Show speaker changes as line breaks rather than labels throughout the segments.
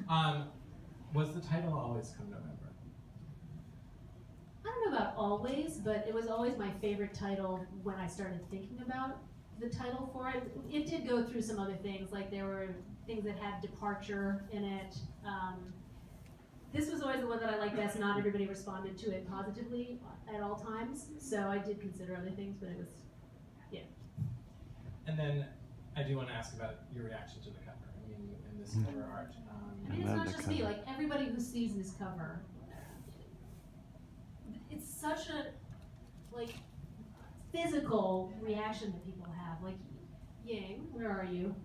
Was the title always Come November?
I don't know about always, but it was always my favorite title when I started thinking about the title for it. It did go through some other things, like there were things that had departure in it. This was always the one that I liked best. Not everybody responded to it positively at all times, so I did consider other things, but it was, yeah.
And then I do want to ask about your reaction to the cover. I mean, in this cover art.
I mean, it's not just me. Like everybody who sees this cover, it's such a physical reaction that people have. Like Ying, where are you?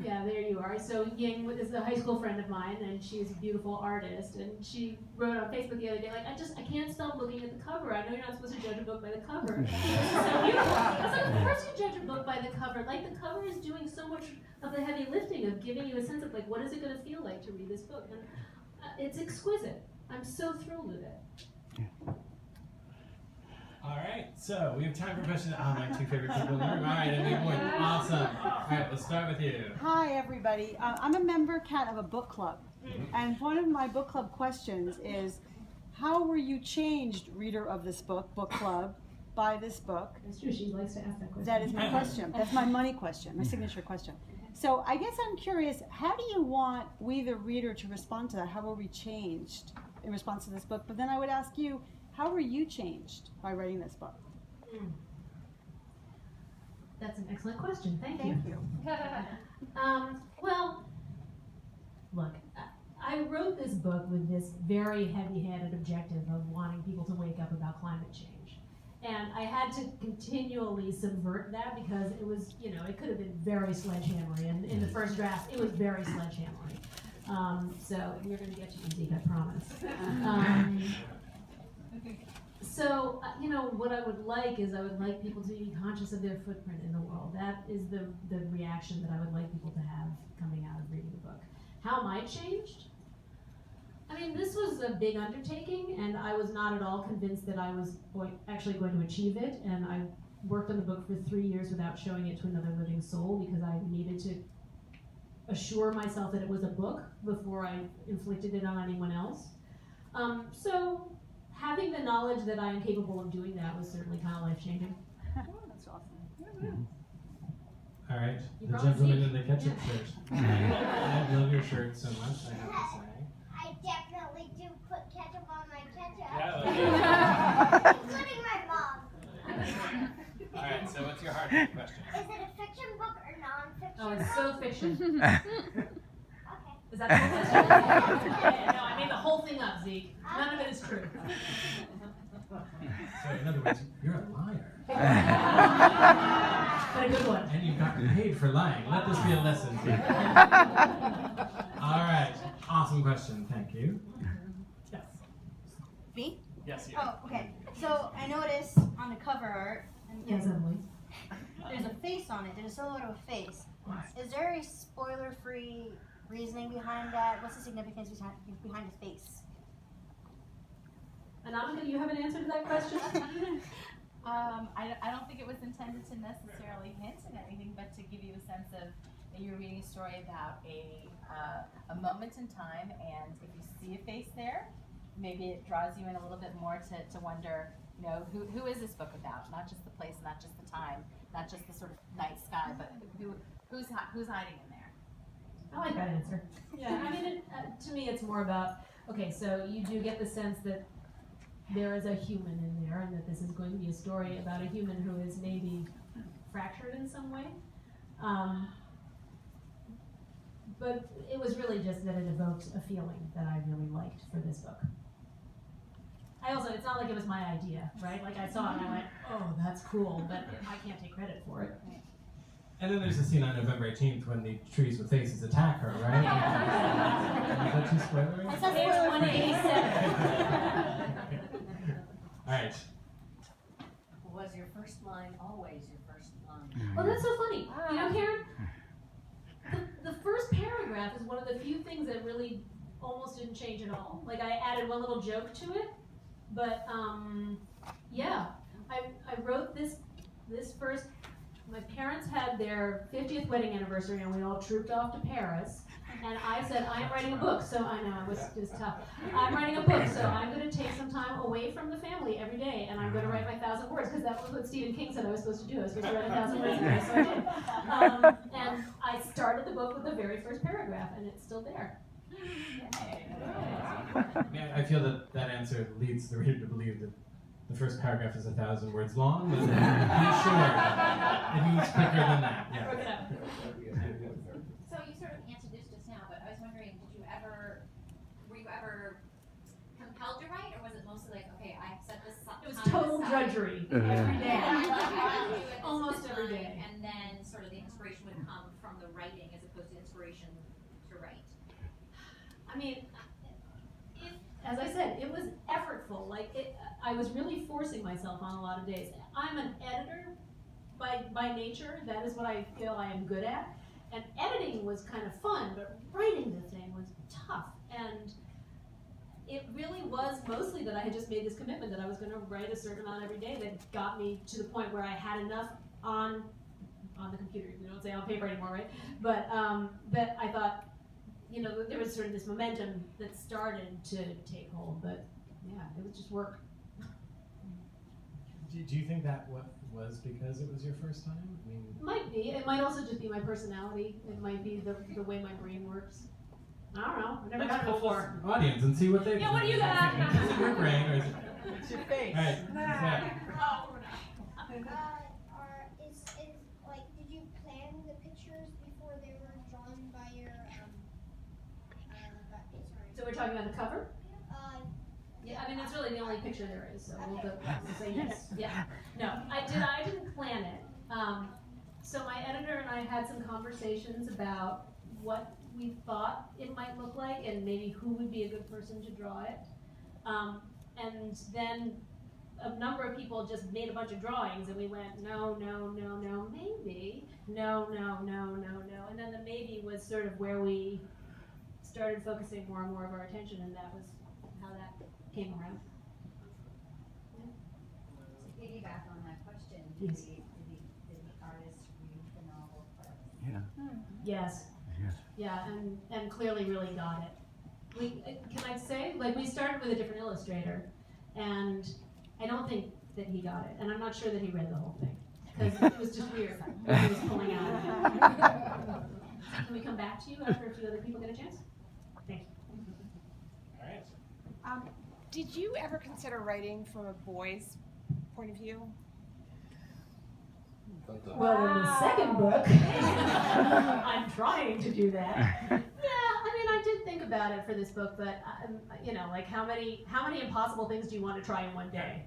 Yeah, there you are. So Ying is a high school friend of mine, and she's a beautiful artist. And she wrote on Facebook the other day, like, I can't stop looking at the cover. I know you're not supposed to judge a book by the cover. This is so beautiful. I was like, of course you judge a book by the cover. Like, the cover is doing so much of the heavy lifting of giving you a sense of, like, what is it going to feel like to read this book? And it's exquisite. I'm so thrilled with it.
All right, so we have time for questions. My two favorite people in the room. All right, everyone, awesome. All right, let's start with you.
Hi, everybody. I'm a member, Kat, of a book club. And one of my book club questions is, how were you changed, reader of this book club, by this book?
That's true, she likes to ask that question.
That is my question. That's my money question, my signature question. So I guess I'm curious, how do you want we, the reader, to respond to that? How were we changed in response to this book? But then I would ask you, how were you changed by writing this book?
That's an excellent question. Thank you.
you.
Well, look, I wrote this book with this very heavy-handed objective of wanting people to wake up about climate change. And I had to continually subvert that because it was, it could have been very sledgehammery. And in the first draft, it was very sledgehammery. So we're going to get you, Zeke, I promise. So, what I would like is I would like people to be conscious of their footprint in the world. That is the reaction that I would like people to have coming out of reading the book. How am I changed? I mean, this was a big undertaking, and I was not at all convinced that I was actually going to achieve it. And I worked on the book for 3 years without showing it to another living soul because I needed to assure myself that it was a book before I inflicted it on anyone else. So having the knowledge that I am capable of doing that was certainly kind of life-changing.
That's awesome.
All right, the gentleman in the ketchup shirt. I love your shirt so much, I have to say.
I definitely do put ketchup on my ketchup.
Yeah,
Including my mom.
All right, so what's your hard question?
Is it a fiction book or non-fiction?
Oh, it's so fiction.
Okay.
Is that the whole question? Yeah, no, I made the whole thing up, Zeke. None of it is true.
So in other words, you're a liar.
But a good one.
And you got paid for lying. Let this be a lesson. All right, awesome question, thank you.
Yes.
Me?
Yes, you.
Oh, okay. So I noticed on the cover art,
Yes, Emily.
there's a face on it. There's a silhouette of a face. Is there a spoiler-free reasoning behind that? What's the significance behind the face?
Anamika, do you have an answer to that question?
I don't think it was intended to necessarily hint at anything, but to give you a sense of that you're reading a story about a moment in time, and if you see a face there, maybe it draws you in a little bit more to wonder, who is this book about? Not just the place, not just the time, not just the sort of night sky, but who's hiding in there?
I like that answer. Yeah, I mean, to me, it's more about, okay, so you do get the sense that there is a human in there, and that this is going to be a story about a human who is maybe fractured in some way. But it was really just that it evoked a feeling that I really liked for this book. It's not like it was my idea, right? Like I saw it and I went, oh, that's cool, but I can't take credit for it.
And then there's a scene on November 18th when the trees with faces attack her, right? Is that too spoilery?
That's not
Page
spoiler.
187.
All right.
Was your first line always your first line?
Oh, that's so funny. Karen, the first paragraph is one of the few things that really almost didn't change at all. Like I added one little joke to it, but yeah, I wrote this first. My parents had their 50th wedding anniversary, and we all trooped off to Paris. And I said, I am writing a book, so I know, it was tough. I'm writing a book, so I'm going to take some time away from the family every day, and I'm going to write my 1,000 words, because that was what Stephen King said I was supposed to do. I was supposed to write 1,000 words a day, so I did. And I started the book with the very first paragraph, and it's still there.
Yeah, I feel that answer leads the reader to believe that the first paragraph is 1,000 words long, but be sure it means quicker than that. Yeah.
Broke it up.
So you sort of answered this just now, but I was wondering, were you ever compelled to write, or was it mostly like, okay, I set this up?
It was total drudgery every day. Almost every day.
And then sort of the inspiration would come from the writing as opposed to inspiration to write.
I mean, as I said, it was effortful. I was really forcing myself on a lot of days. I'm an editor by nature. That is what I feel I am good at. And editing was kind of fun, but writing the thing was tough. And it really was mostly that I had just made this commitment that I was going to write a certain amount every day that got me to the point where I had enough on the computer. We don't say on paper anymore, right? But that I thought, you know, there was sort of this momentum that started to take hold. But yeah, it was just work.
Do you think that was because it was your first time? I mean,
Might be. It might also just be my personality. It might be the way my brain works. I don't know. I've never
let's
done it before.
poll the audience and see what they
Yeah, what do you got?
Is it your brain or is it?
It's your face.
All right. Yeah.
Did you plan the pictures before they were drawn by your,
So we're talking about the cover? Yeah, I mean, it's really the only picture there is, so we'll say yes. Yeah. No, I didn't plan it. So my editor and I had some conversations about what we thought it might look like and maybe who would be a good person to draw it. And then a number of people just made a bunch of drawings and we went, no, maybe, no. And then the maybe was sort of where we started focusing more and more of our attention, and that was how that came around.
To piggyback on that question,
Yes.
did the artist read the novel first?
Yeah.
Yes.
Yes.
Yeah, and clearly really got it. Can I say, we started with a different illustrator, and I don't think that he got it, and I'm not sure that he read the whole thing, because it was just weird what he was pulling out of it. Can we come back to you after a few other people get a chance? Thank you.
All right.
Did you ever consider writing from a boy's point of view?
Well, in the second book, I'm trying to do that. Yeah, I mean, I did think about it for this book, but how many impossible things do you want to try in one day?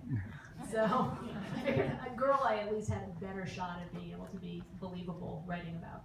So I figured a girl I at least had a better shot at being able to be believable writing about.